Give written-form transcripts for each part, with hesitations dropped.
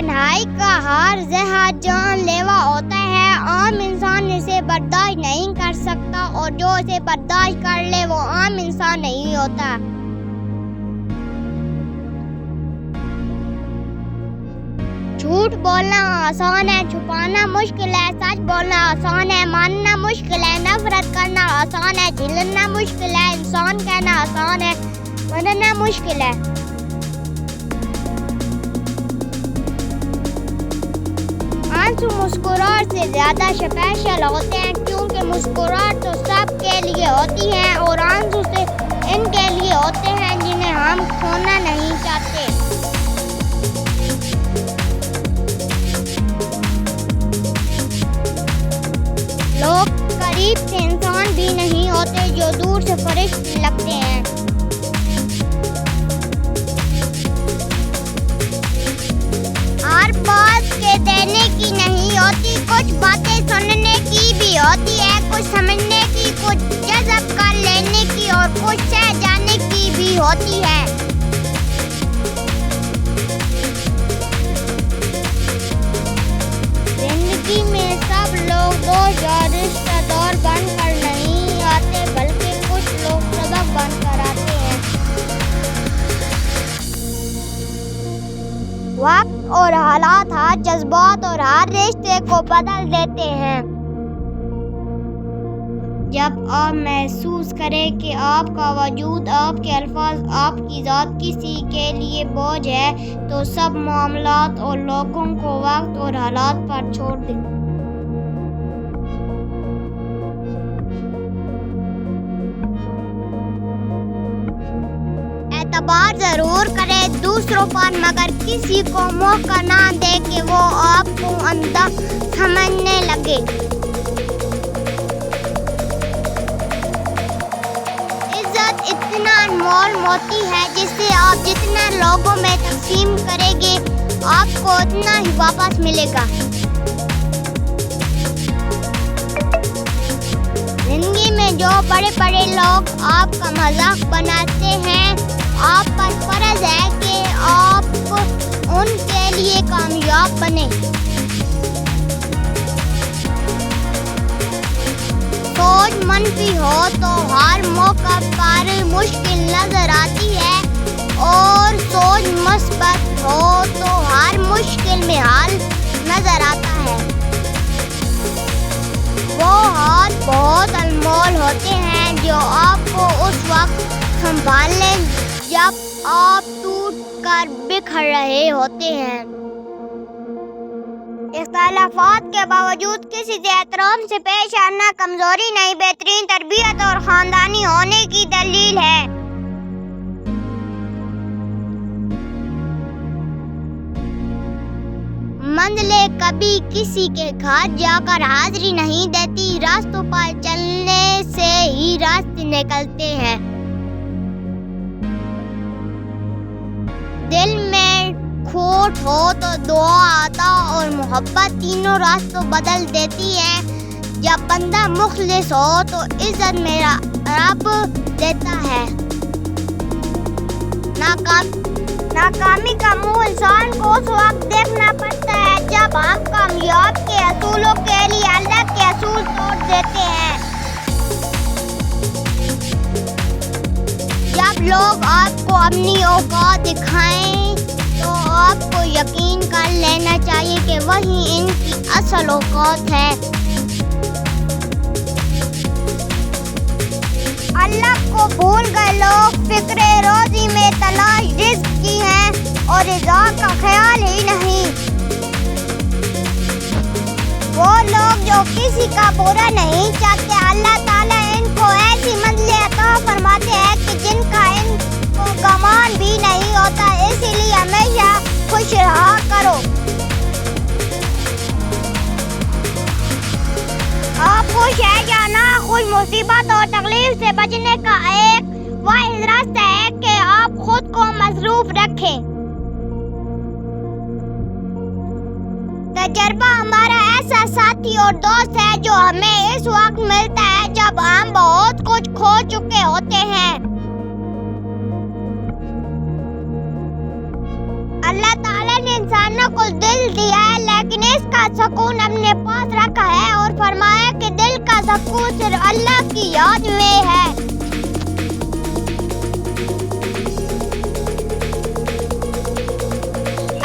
تنہائی کا ہار زہر جان لیوا ہوتا ہے، عام انسان اسے برداشت نہیں کر سکتا اور جو اسے برداشت کر لے وہ عام انسان نہیں ہوتا۔ جھوٹ بولنا آسان ہے، چھپانا مشکل ہے، سچ بولنا آسان ہے، ماننا مشکل ہے، نفرت کرنا آسان ہے، جھلنا مشکل ہے، انسان کہنا آسان ہے، مننا مشکل ہے۔ آنسو مسکراہٹ سے زیادہ اسپیشل ہوتے ہیں کیونکہ مسکراہٹ تو سب کے لیے ہوتی ہے اور آنسو سے ان کے لیے ہوتے ہیں جنہیں ہم کھونا نہیں چاہتے۔ لوگ قریب سے انسان بھی نہیں ہوتے جو دور سے فرشتے لگتے ہیں۔ ہر بات کے دینے کی نہیں ہوتی، کچھ باتیں سننے کی بھی ہوتی ہے، کچھ سمجھنے کی، کچھ جذب کر لینے کی اور کچھ سہ جانے کی بھی ہوتی ہے۔ زندگی میں سب لوگ دوست یا رشتہ دار بن کر نہیں آتے بلکہ کچھ لوگ سبب بن کر آتے ہیں۔ وقت اور حالات ہر جذبات اور ہر رشتے کو بدل دیتے ہیں۔ جب آپ محسوس کریں کہ آپ کا وجود، آپ کے الفاظ، آپ کی ذات کسی کے لیے بوجھ ہے تو سب معاملات اور لوگوں کو وقت اور حالات پر چھوڑ دیں۔ اعتبار ضرور کریں دوسروں پر مگر کسی کو موقع نہ دے کہ وہ آپ کو اندھا سمجھنے لگے۔ عزت اتنا انمول موتی ہے جسے آپ جتنا لوگوں میں تقسیم کریں گے آپ کو اتنا ہی واپس ملے گا۔ زندگی میں جو بڑے بڑے لوگ آپ کا مذاق بناتے ہیں آپ پر فرض ہے کہ آپ ان کے لیے کامیاب بنیں۔ سوچ منفی ہو تو ہر موقع پر مشکل نظر آتی ہے اور سوچ مثبت ہو تو ہر مشکل میں حل نظر آتا ہے۔ وہ ہاتھ بہت انمول ہوتے ہیں جو آپ کو اس وقت سنبھالیں جب آپ ٹوٹ کر بکھر رہے ہوتے ہیں۔ اختلافات کے باوجود کسی سے احترام سے پیش آنا کمزوری نہیں، بہترین تربیت اور خاندانی ہونے کی دلیل ہے۔ منزلیں کبھی کسی کے گھر جا کر حاضری نہیں دیتی، راستوں پر چلنے سے ہی راستے نکلتے ہیں۔ دل میں کھوٹ ہو تو دعا، عطا اور محبت تینوں راستوں بدل دیتی ہے۔ جب بندہ مخلص ہو تو عزت میرا رب دیتا ہے۔ ناکامی کا منہ انسان کو اس وقت دیکھنا پڑتا ہے جب ہم کامیاب کے اصولوں کے لیے اللہ کے اصول توڑ دیتے ہیں۔ جب لوگ آپ کو اپنی اوقات دکھائیں تو آپ کو یقین کر لینا چاہیے کہ وہی ان کی اصل اوقات ہے۔ اللہ کو بھول گئے لوگ فکر روزی میں تلاش رزق کی ہیں اور رضا کا خیال ہی نہیں۔ وہ لوگ جو کسی کا برا نہیں چاہتے اللہ تعالیٰ ان کو ایسی منزلیں عطا فرماتے ہیں کہ جن کا ان کو گمان بھی نہیں ہوتا، اسی لیے ہمیشہ خوش رہا کرو۔ آپ خوش ہیں یا نہ خوش، مصیبت اور تکلیف سے بچنے کا ایک واحد راستہ ہے کہ آپ خود کو مصروف رکھیں۔ تجربہ ہمارا ایسا ساتھی اور دوست ہے جو ہمیں اس وقت ملتا ہے جب ہم بہت کچھ کھو چکے ہوتے ہیں۔ اللہ تعالیٰ نے انسانوں کو دل دل دیا ہے لیکن اس کا سکون اپنے پاس رکھا ہے اور فرمایا کہ دل کا سکون صرف اللہ کی یاد میں ہے۔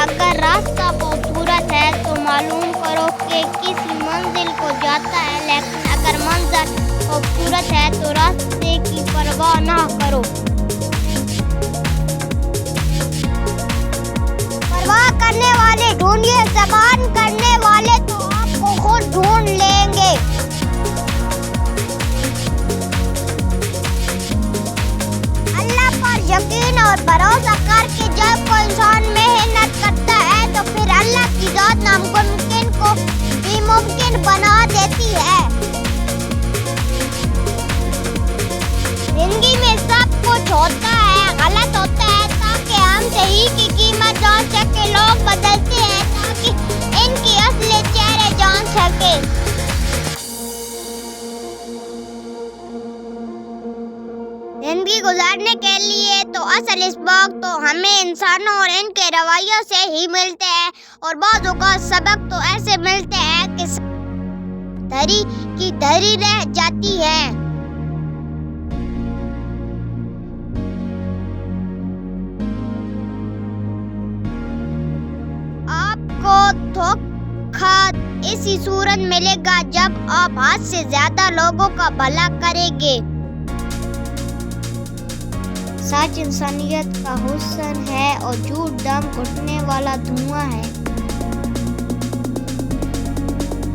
اگر راستہ خوبصورت ہے تو معلوم کرو کہ کس منزل کو جاتا ہے، لیکن اگر منظر خوبصورت ہے تو راستے کی پرواہ نہ کرو۔ پرواہ کرنے والے ڈھونڈیے، زبان کرنے والے تو آپ کو خود ڈھونڈ لیں گے۔ اللہ پر یقین اور بھروسہ کر کے جب کوئی انسان محنت کرتا ہے تو پھر اللہ کی ذات ناممکن کو بھی ممکن بنا دیتی ہے۔ زندگی میں سب کچھ ہوتا ہے، غلط ہوتا ہے تاکہ ہم صحیح کی قیمت جان سکے۔ لوگ بدلتے ہیں تاکہ ان کی اصل چہرے جان سکے۔ زندگی گزارنے کے لیے تو اصل اسباق تو ہمیں انسانوں اور ان کے رویوں سے ہی ملتے ہیں، اور بعض اوقات سبق تو ایسے ملتے ہیں کہ دھری کی دھری رہ جاتی ہے۔ آپ کو دھوکہ اسی صورت ملے گا جب آپ حد سے زیادہ لوگوں کا بھلا کریں گے۔ سچ انسانیت کا حسن ہے اور جھوٹ دم گھٹنے والا دھواں ہے۔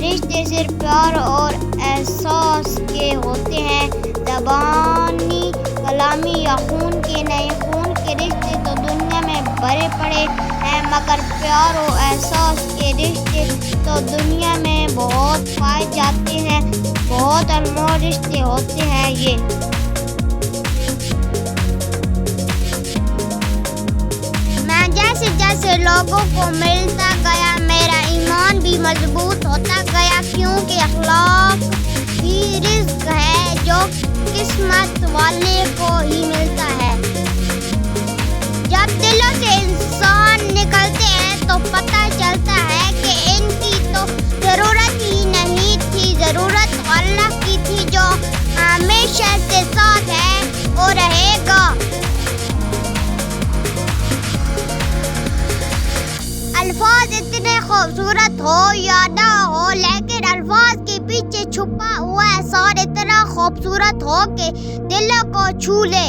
رشتے صرف پیار اور احساس کے ہوتے ہیں، زبانی کلامی یا خون کے نہیں۔ خون کے رشتے تو دنیا میں بھرے پڑے ہیں مگر پیار و احساس کے رشتے تو دنیا میں بہت پائے جاتے ہیں۔ بہت انمول رشتے ہوتے ہیں یہ۔ میں جیسے جیسے لوگوں کو ملتا گیا میرا ایمان بھی مضبوط ہوتا گیا، کیونکہ اخلاق ہی رزق ہے جو قسمت والے کو ہی ملتا ہے۔ جب دلوں سے انسان نکلتے ہیں تو پتہ چلتا ہے کہ ان کی تو ضرورت ہی نہیں تھی، ضرورت اللہ کی تھی جو ہمیشہ سے ساتھ ہے اور رہے گا۔ الفاظ اتنے خوبصورت ہو یا نہ ہو لیکن الفاظ کے پیچھے چھپا ہوا احساس اتنا خوبصورت ہو کہ دلوں کو چھو لے۔